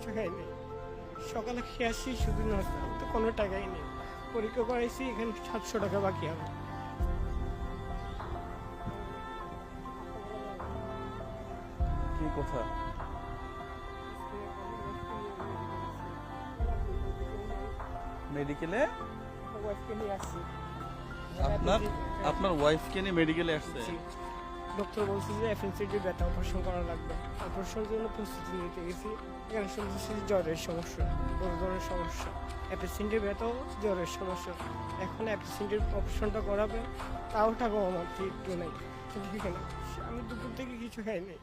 কিছু খাইনি। সকালে খেয়ে আসছি শুধু নাস্তা, আমি তো কোনো টাকাই নেই। পরীক্ষা করাইছি, এখানে 700 টাকা বাকি আমার। কি কথা? মেডিকেলে ওয়াইফকে নিয়ে আসছি। আপনার ওয়াইফকে নিয়ে মেডিকেলে আসছে? ডক্টর বলছে যে অ্যাপেন্ডিসাইটিস ব্যথা, অপারেশন করা লাগবে। অপারেশনের জন্য প্রস্তুতি নিতে গেছি, এখানে শুনতেছি জ্বরের সমস্যা, বড় ধরনের সমস্যা, অ্যাপেন্ডিসাইটিস ব্যথা, জ্বরের সমস্যা। এখন অ্যাপেন্ডিসাইটিস অপারেশনটা করাবে, তাও টাকা আমার একটু নেই। এখানে আমি দুপুর থেকে কিছু খাইনি।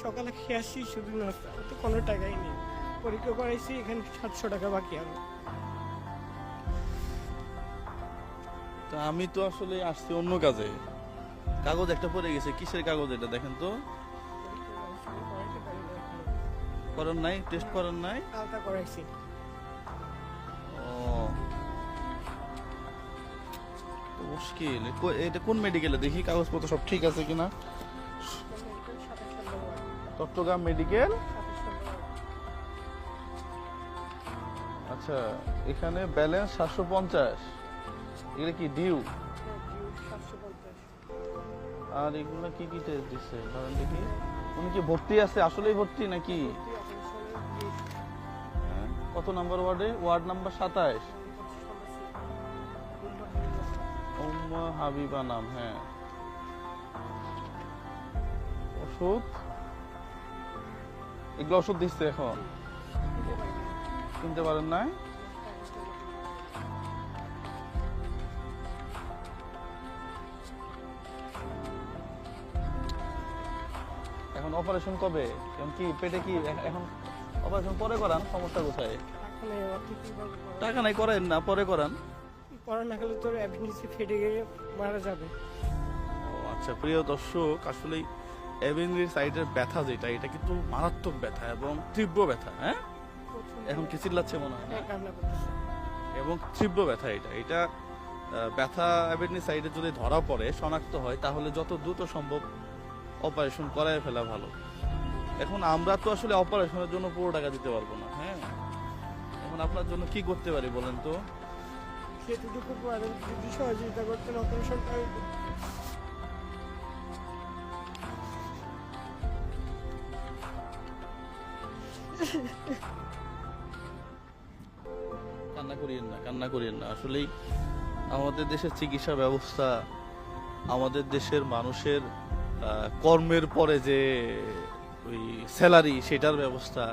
সকালে খেয়ে আসছি শুধু নাস্তা, আমি তো কোনো টাকাই নেই। পরীক্ষা করাইছি, এখানে 700 টাকা বাকি আমার। তো আমি তো আসলে আসছি অন্য কাজে। কাগজ একটা পড়ে গেছে, কিসের কাগজ এটা দেখেন তো? করেন নাই? টেস্ট করেন নাই? আলতা করাইছি। ও, তো মুশকিল। এটা কোন মেডিকেলে? দেখি কাগজপত্র সব ঠিক আছে কিনা। চট্টগ্রাম মেডিকেল। আচ্ছা, এখানে ব্যালেন্স 750। এগুলো কি ডিউ? আর এগুলো কি কি টেস্ট দিচ্ছে ধরেন দেখি। উনি কি ভর্তি আছে? আসলেই ভর্তি নাকি? হ্যাঁ। কত নাম্বার ওয়ার্ডে? Ward number 27। উম্মা হাবিবা নাম। হ্যাঁ। ওষুধ, এগুলো ওষুধ দিচ্ছে এখন? কিনতে পারেন না? এখন অপারেশন কবে? এখন কি পেটে কি এখন অপারেশন পরে করান? সমস্যা কোথায়? টাকা নাই, করেন না, পরে করান। পরে না গেলে তোর অ্যাপেন্ডিক্স ফেটে গিয়ে মারা যাবে। ও আচ্ছা, প্রিয় দর্শক, আসলে অ্যাপেন্ডিসাইটিসের ব্যথা যেটা, এটা কিন্তু মারাত্মক ব্যথা এবং তীব্র ব্যথা। হ্যাঁ, এখন কি চিল্লাচ্ছে মনে হয় না? কান্না করতেছে। এবং তীব্র ব্যথা এটা ব্যথা অ্যাপেন্ডিসাইটিস যদি ধরা পড়ে, শনাক্ত হয়, তাহলে যত দ্রুত সম্ভব অপারেশন করায় ফেলা ভালো। এখন আমরা তো আসলে অপারেশনের জন্য পুরো টাকা দিতে পারবো না। হ্যাঁ, এখন আপনার জন্য কি করতে পারি বলেন তো? সেটুকু পারেন যদি সহযোগিতা করতেন অপারেশনটা। কান্না করিয়েন না, কান্না করিয়েন না। আসলেই আমাদের দেশের চিকিৎসা ব্যবস্থা, আমাদের দেশের মানুষের কর্মের পরে যে ওই স্যালারি, সেটার ব্যবস্থা